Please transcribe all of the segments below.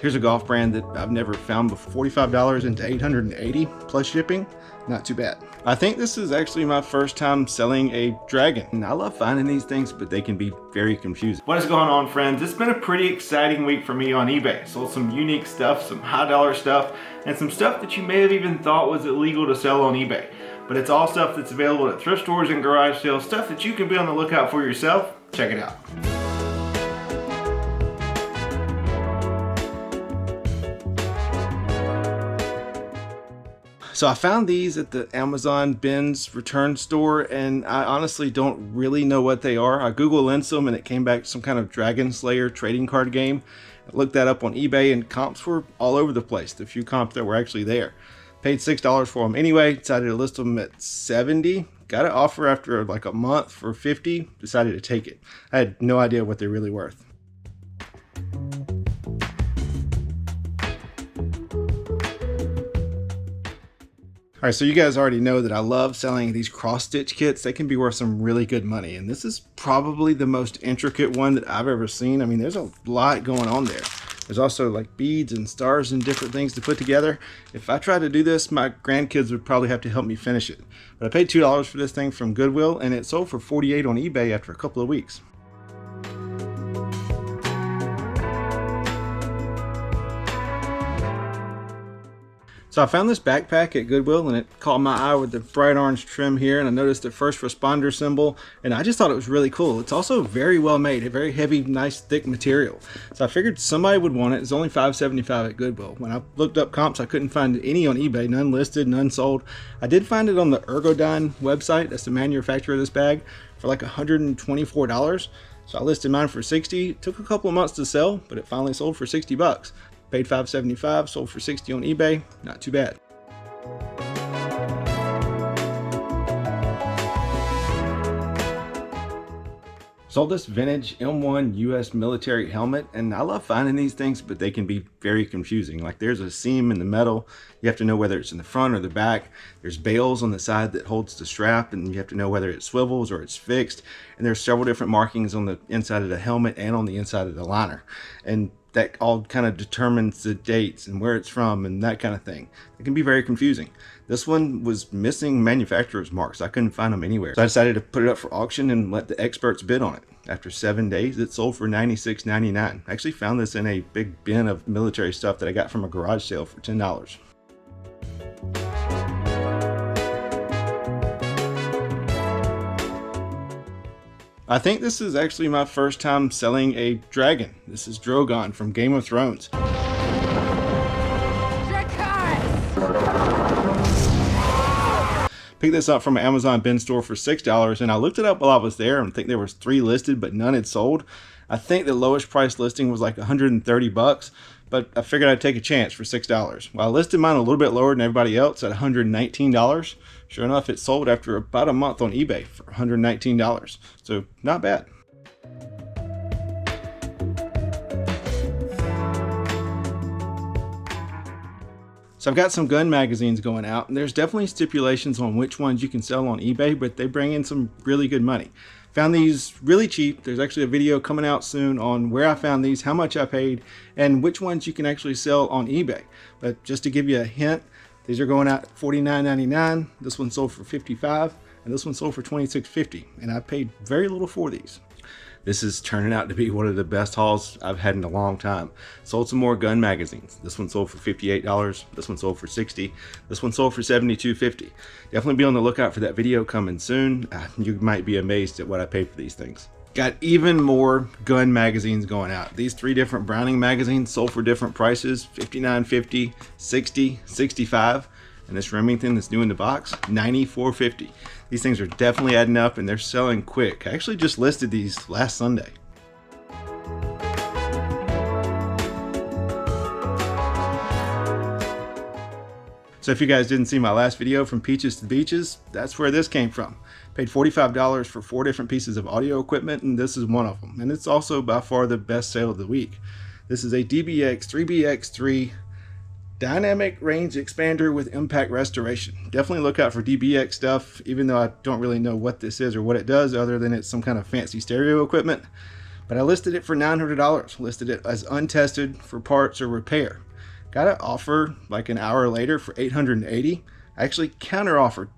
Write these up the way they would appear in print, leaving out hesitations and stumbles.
Here's a golf brand that I've never found before. $45 into $880 plus shipping. Not too bad. I think this is actually my first time selling a Dragon. And I love finding these things, but they can be very confusing. What is going on, friends? It's been a pretty exciting week for me on eBay. Sold some unique stuff, some high dollar stuff, and some stuff that you may have even thought was illegal to sell on eBay. But it's all stuff that's available at thrift stores and garage sales, stuff that you can be on the lookout for yourself. Check it out. So I found these at the Amazon bins return store, and I honestly don't really know what they are. I Google lensed them and it came back some kind of Dragon Slayer trading card game. I looked that up on eBay and comps were all over the place. The few comps that were actually there. Paid $6 for them anyway, decided to list them at $70. Got an offer after like a month for $50, decided to take it. I had no idea what they're really worth. All right, so you guys already know that I love selling these cross-stitch kits. They can be worth some really good money, and this is probably the most intricate one that I've ever seen. I mean, there's a lot going on there. There's also like beads and stars and different things to put together. If I tried to do this, my grandkids would probably have to help me finish it. But I paid $2 for this thing from Goodwill, and it sold for $48 on eBay after a couple of weeks. So I found this backpack at Goodwill and it caught my eye with the bright orange trim here, and I noticed the first responder symbol and I just thought it was really cool. It's also very well made, a very heavy, nice, thick material. So I figured somebody would want it. It's only $5.75 at Goodwill. When I looked up comps, I couldn't find any on eBay, none listed, none sold. I did find it on the Ergodyne website, that's the manufacturer of this bag, for like $124. So I listed mine for $60. It took a couple of months to sell, but it finally sold for $60. Paid $5.75, sold for $60 on eBay. Not too bad. Sold this vintage M1 US military helmet, and I love finding these things, but they can be very confusing. Like there's a seam in the metal. You have to know whether it's in the front or the back. There's bails on the side that holds the strap, and you have to know whether it swivels or it's fixed. And there's several different markings on the inside of the helmet and on the inside of the liner. And that all kind of determines the dates and where it's from and that kind of thing. It can be very confusing. This one was missing manufacturer's marks. I couldn't find them anywhere. So I decided to put it up for auction and let the experts bid on it. After 7 days, it sold for $96.99. I actually found this in a big bin of military stuff that I got from a garage sale for $10. I think this is actually my first time selling a dragon. This is Drogon from Game of Thrones. Picked this up from an Amazon bin store for $6, and I looked it up while I was there and I think there was 3 listed, but none had sold. I think the lowest price listing was like $130, but I figured I'd take a chance for $6. Well, I listed mine a little bit lower than everybody else at $119. Sure enough, it sold after about a month on eBay for $119. So not bad. So I've got some gun magazines going out, and there's definitely stipulations on which ones you can sell on eBay, but they bring in some really good money. Found these really cheap. There's actually a video coming out soon on where I found these, how much I paid, and which ones you can actually sell on eBay. But just to give you a hint, these are going out at $49.99. This one sold for $55, and this one sold for $26.50, and I paid very little for these. This is turning out to be one of the best hauls I've had in a long time. Sold some more gun magazines. This one sold for $58. This one sold for $60. This one sold for $72.50. Definitely be on the lookout for that video coming soon. You might be amazed at what I paid for these things. Got even more gun magazines going out. These 3 different Browning magazines sold for different prices: $59.50, $60, $65. And this Remington that's new in the box, $94.50. These things are definitely adding up and they're selling quick. I actually just listed these last Sunday. So if you guys didn't see my last video from Peaches to Beaches, that's where this came from. Paid $45 for 4 different pieces of audio equipment, and this is one of them. And it's also by far the best sale of the week. This is a DBX 3BX3 dynamic range expander with impact restoration. Definitely look out for DBX stuff, even though I don't really know what this is or what it does other than it's some kind of fancy stereo equipment. but I listed it for $900, listed it as untested for parts or repair. Got an offer like an hour later for $880. I actually counter offered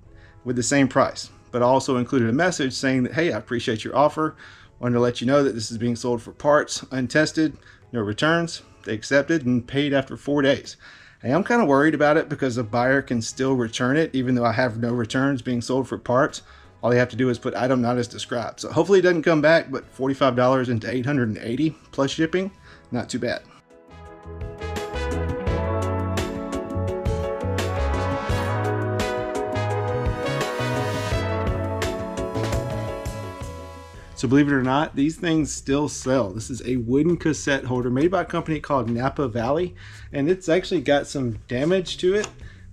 with the same price, but also included a message saying that, hey, I appreciate your offer. Wanted to let you know that this is being sold for parts, untested, no returns. They accepted and paid after 4 days. Hey, I'm kind of worried about it because a buyer can still return it even though I have no returns being sold for parts. All they have to do is put item not as described. So hopefully it doesn't come back, but $45 into $880 plus shipping, not too bad. So believe it or not, these things still sell. This is a wooden cassette holder made by a company called Napa Valley, and it's actually got some damage to it,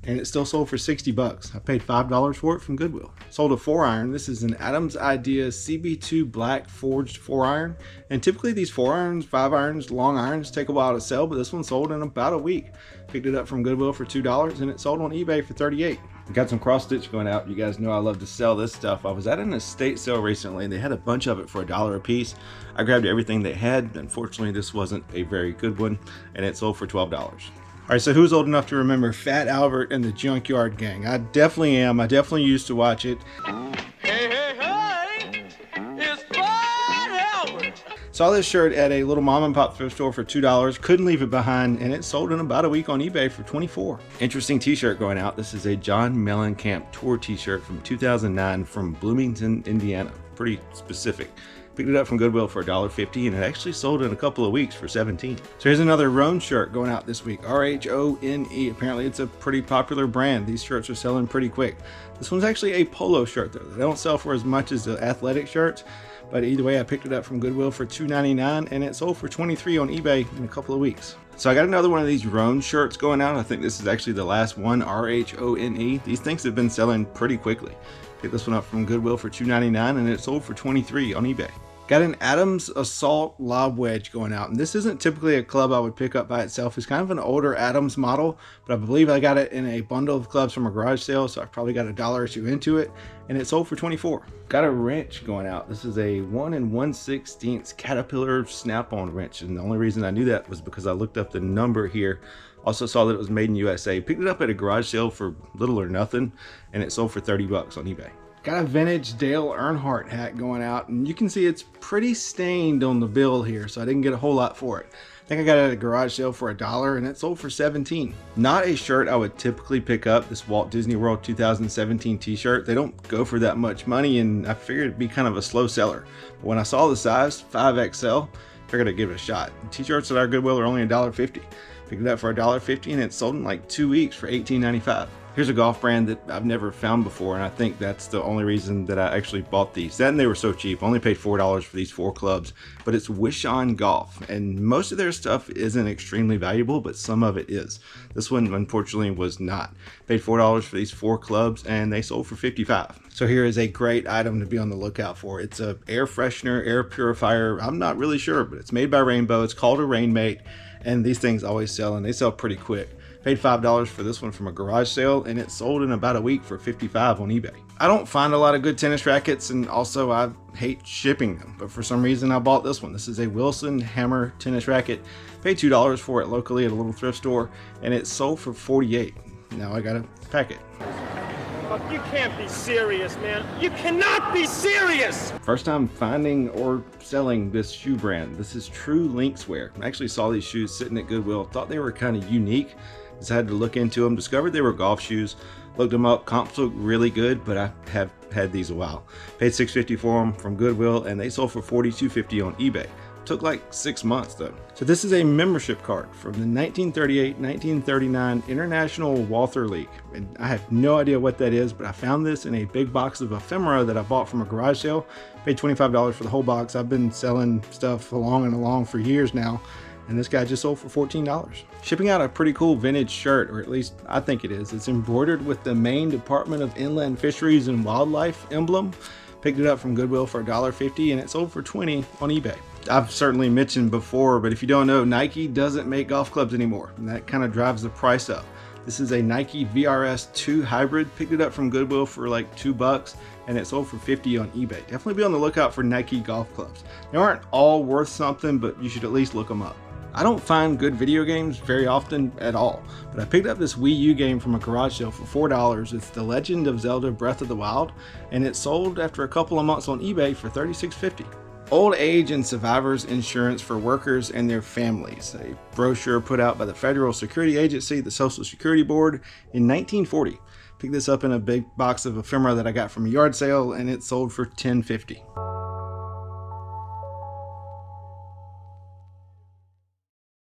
and it still sold for 60 bucks. I paid $5 for it from Goodwill. Sold a 4-iron. This is an Adams Idea CB2 black forged 4-iron, and typically these 4-irons, 5-irons, long irons take a while to sell, but this one sold in about a week. Picked it up from Goodwill for $2, and it sold on eBay for $38. Got some cross stitch going out. You guys know I love to sell this stuff. I was at an estate sale recently and they had a bunch of it for $1 a piece. I grabbed everything they had. Unfortunately, this wasn't a very good one and it sold for $12. All right, so who's old enough to remember Fat Albert and the Junkyard Gang? I definitely am. I definitely used to watch it. Hey, hey, hey! It's Fat Albert! Saw this shirt at a little mom and pop thrift store for $2, couldn't leave it behind, and it sold in about a week on eBay for $24. Interesting t-shirt going out. This is a John Mellencamp tour t-shirt from 2009 from Bloomington, Indiana. Pretty specific. Picked it up from Goodwill for $1.50, and it actually sold in a couple of weeks for $17. So here's another Rhone shirt going out this week, R-H-O-N-E. Apparently it's a pretty popular brand. These shirts are selling pretty quick. This one's actually a polo shirt though. They don't sell for as much as the athletic shirts, but either way I picked it up from Goodwill for $2.99 and it sold for $23 on eBay in a couple of weeks. So I got another one of these Rhone shirts going out. I think this is actually the last one, R-H-O-N-E. These things have been selling pretty quickly. Picked this one up from Goodwill for $2.99 and it sold for $23 on eBay. Got an Adams Assault lob wedge going out, and this isn't typically a club I would pick up by itself. It's kind of an older Adams model, but I believe I got it in a bundle of clubs from a garage sale, so I probably got $1 or $2 into it, and it sold for $24. Got a wrench going out. This is a 1 1/16 Caterpillar snap-on wrench, and the only reason I knew that was because I looked up the number here. Also saw that it was made in USA. Picked it up at a garage sale for little or nothing, and it sold for 30 bucks on eBay. Got a vintage Dale Earnhardt hat going out, and you can see it's pretty stained on the bill here, so I didn't get a whole lot for it. I think I got it at a garage sale for $1 and it sold for $17. Not a shirt I would typically pick up, this Walt Disney World 2017 t-shirt. They don't go for that much money, and I figured it'd be kind of a slow seller. But when I saw the size, 5XL, figured I'd give it a shot. T-shirts at our Goodwill are only $1.50. Picked it up for $1.50 and it sold in like 2 weeks for $18.95. Here's a golf brand that I've never found before, and I think that's the only reason that I actually bought these. That and they were so cheap. I only paid $4 for these 4 clubs, but it's Wish-On Golf, and most of their stuff isn't extremely valuable, but some of it is. This one, unfortunately, was not. Paid $4 for these 4 clubs, and they sold for $55. So here is a great item to be on the lookout for. It's a air freshener, air purifier. I'm not really sure, but it's made by Rainbow. It's called a Rainmate, and these things always sell, and they sell pretty quick. Paid $5 for this one from a garage sale, and it sold in about a week for $55 on eBay. I don't find a lot of good tennis rackets, and also I hate shipping them, but for some reason I bought this one. This is a Wilson Hammer tennis racket. Paid $2 for it locally at a little thrift store, and it sold for $48. Now I gotta pack it. Fuck, you can't be serious, man. You cannot be serious! First time finding or selling this shoe brand. This is True Linkswear. I actually saw these shoes sitting at Goodwill. Thought they were kind of unique. Decided to look into them. Discovered they were golf shoes. Looked them up. Comps look really good, but I have had these a while. Paid $6.50 for them from Goodwill, and they sold for $42.50 on eBay. Took like 6 months though. So this is a membership card from the 1938-1939 International Walther League. And I have no idea what that is, but I found this in a big box of ephemera that I bought from a garage sale. Paid $25 for the whole box. I've been selling stuff along for years now, and this guy just sold for $14. Shipping out a pretty cool vintage shirt, or at least I think it is. It's embroidered with the Maine Department of Inland Fisheries and Wildlife emblem. Picked it up from Goodwill for $1.50 and it sold for $20 on eBay. I've certainly mentioned before, but if you don't know, Nike doesn't make golf clubs anymore, and that kind of drives the price up. This is a Nike VRS 2 hybrid. Picked it up from Goodwill for like $2 and it sold for $50 on eBay. Definitely be on the lookout for Nike golf clubs. They aren't all worth something, but you should at least look them up. I don't find good video games very often at all, but I picked up this Wii U game from a garage sale for $4. It's The Legend of Zelda Breath of the Wild, and it sold after a couple of months on eBay for $36.50. Old age and survivors insurance for workers and their families. A brochure put out by the Federal Security Agency, the Social Security Board, in 1940. Picked this up in a big box of ephemera that I got from a yard sale, and it sold for $10.50.